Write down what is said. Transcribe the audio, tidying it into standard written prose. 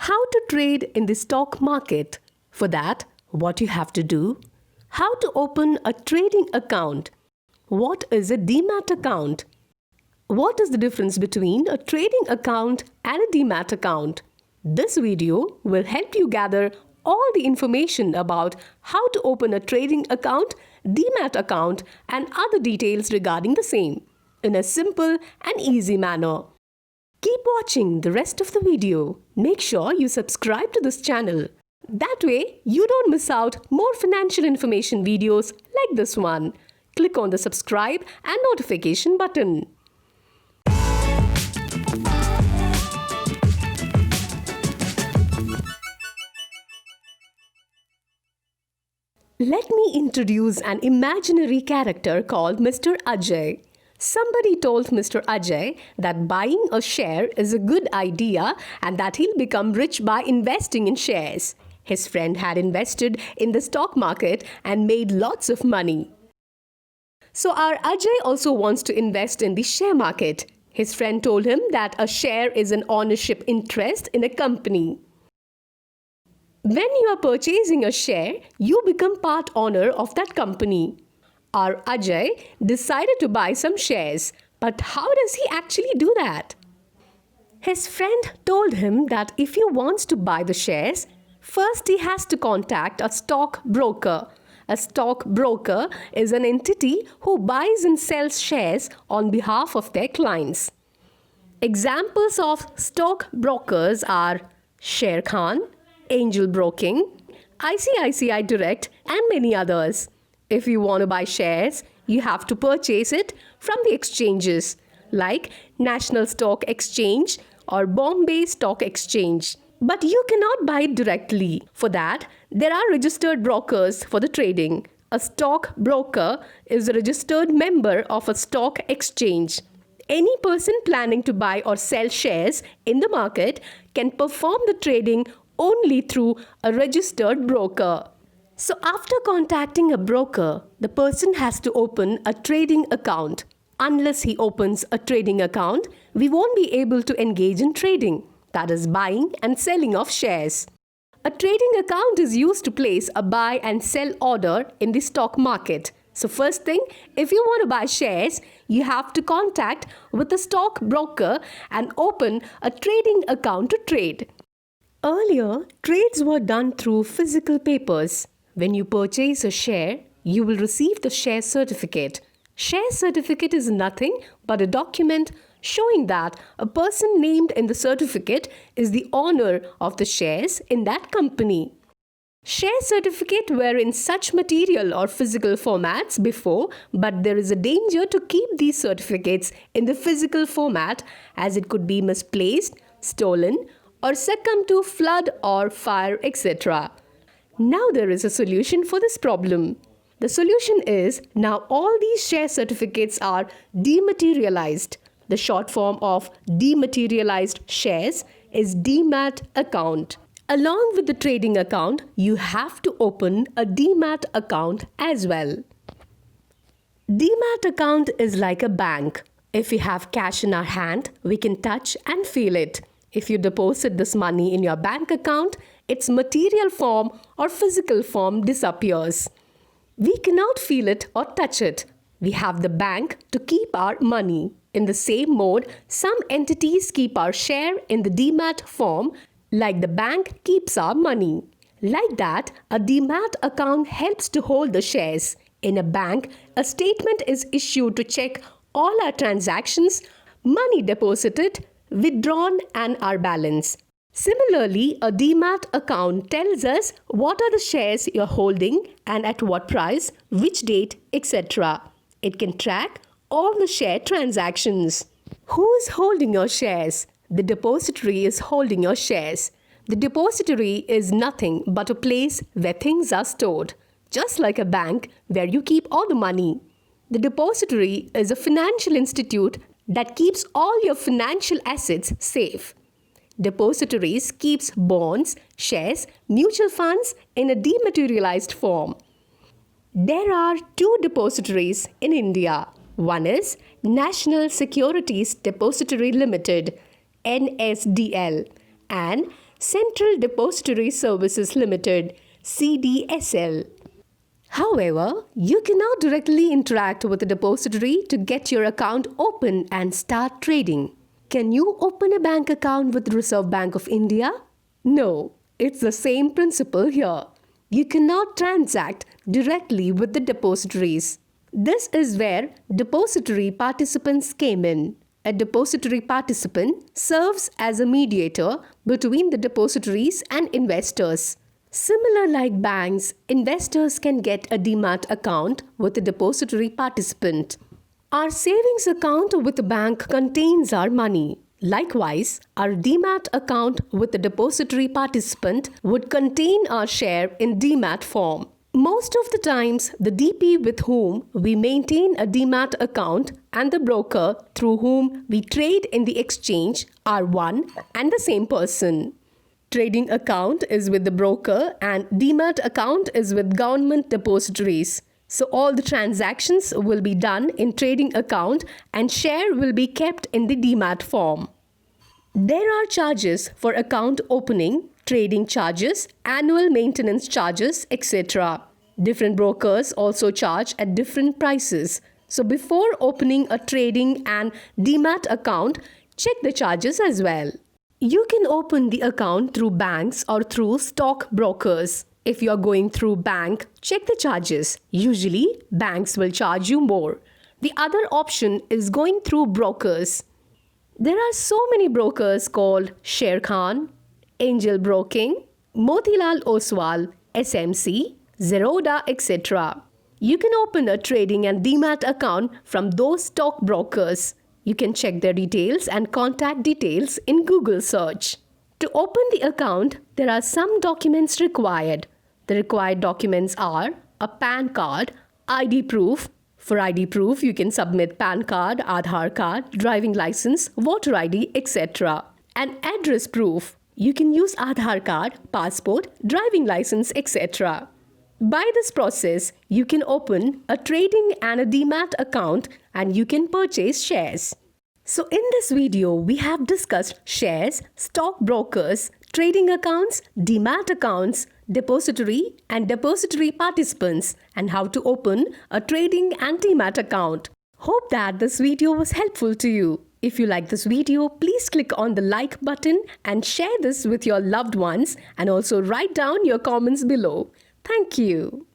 How to trade in the stock market. For that, what you have to do? How to open a trading account. What is a demat account? What is the difference between a trading account and a demat account? This video will help you gather all the information about how to open a trading account, demat account and other details regarding the same in a simple and easy manner. Keep watching the rest of the video. Make sure you subscribe to this channel. That way, you don't miss out more financial information videos like this one. Click on the subscribe and notification button. Let me introduce an imaginary character called Mr. Ajay. Somebody told Mr. Ajay that buying a share is a good idea and that he'll become rich by investing in shares. His friend had invested in the stock market and made lots of money. So our Ajay also wants to invest in the share market. His friend told him that a share is an ownership interest in a company. When you are purchasing a share, you become part owner of that company. Our Ajay decided to buy some shares, but how does he actually do that? His friend told him that if he wants to buy the shares, first he has to contact a stock broker. A stock broker is an entity who buys and sells shares on behalf of their clients. Examples of stock brokers are Sharekhan, Angel Broking, ICICI Direct and many others. If you want to buy shares, you have to purchase it from the exchanges like National Stock Exchange or Bombay Stock Exchange. But you cannot buy it directly. For that, there are registered brokers for the trading. A stock broker is a registered member of a stock exchange. Any person planning to buy or sell shares in the market can perform the trading only through a registered broker. So after contacting a broker, the person has to open a trading account. Unless he opens a trading account, we won't be able to engage in trading, that is buying and selling of shares. A trading account is used to place a buy and sell order in the stock market. So first thing, if you want to buy shares, you have to contact with a stock broker and open a trading account to trade. Earlier, trades were done through physical papers. When you purchase a share, you will receive the share certificate. Share certificate is nothing but a document showing that a person named in the certificate is the owner of the shares in that company. Share certificate were in such material or physical formats before, but there is a danger to keep these certificates in the physical format as it could be misplaced, stolen, or succumb to flood or fire, etc. Now there is a solution for this problem. The solution is now all these share certificates are dematerialized. The short form of dematerialized shares is demat account. Along with the trading account, you have to open a demat account as well. Demat account is like a bank. If we have cash in our hand, we can touch and feel it. If you deposit this money in your bank account, its material form or physical form disappears. We cannot feel it or touch it. We have the bank to keep our money. In the same mode, some entities keep our share in the demat form, like the bank keeps our money. Like that, a demat account helps to hold the shares. In a bank, a statement is issued to check all our transactions, money deposited, withdrawn and our balance. Similarly, a demat account tells us what are the shares you're holding and at what price, which date, etc. It can track all the share transactions. Who is holding your shares? The depository is holding your shares. The depository is nothing but a place where things are stored, just like a bank where you keep all the money. The depository is a financial institute that keeps all your financial assets safe. Depositories keeps bonds, shares, mutual funds in a dematerialized form. There are two depositories in India. One is National Securities Depository Limited, NSDL, and Central Depository Services Limited, CDSL. However, you can now directly interact with the depository to get your account open and start trading. Can you open a bank account with Reserve Bank of India? No, it's the same principle here. You cannot transact directly with the depositories. This is where depository participants came in. A depository participant serves as a mediator between the depositories and investors. Similar like banks, investors can get a demat account with a depository participant. Our savings account with the bank contains our money. Likewise, our demat account with the depository participant would contain our share in demat form. Most of the times, the DP with whom we maintain a demat account and the broker through whom we trade in the exchange are one and the same person. Trading account is with the broker and demat account is with government depositories. So all the transactions will be done in trading account and share will be kept in the demat form. There are charges for account opening, trading charges, annual maintenance charges, etc. Different brokers also charge at different prices. So before opening a trading and demat account, check the charges as well. You can open the account through banks or through stock brokers. If you are going through bank, check the charges. Usually, banks will charge you more. The other option is going through brokers. There are so many brokers called Sharekhan, Angel Broking, Motilal Oswal, SMC, Zerodha, etc. You can open a trading and demat account from those stock brokers. You can check their details and contact details in Google search. To open the account, there are some documents required. The required documents are a PAN card, ID proof. For ID proof, you can submit PAN card, Aadhaar card, driving license, voter ID, etc. An address proof. You can use Aadhaar card, passport, driving license, etc. By this process, you can open a trading and a demat account and you can purchase shares. So in this video, we have discussed shares, stock brokers, trading accounts, demat accounts, depository and depository participants and how to open a trading and demat account. Hope that this video was helpful to you. If you like this video, please click on the like button and share this with your loved ones and also write down your comments below. Thank you.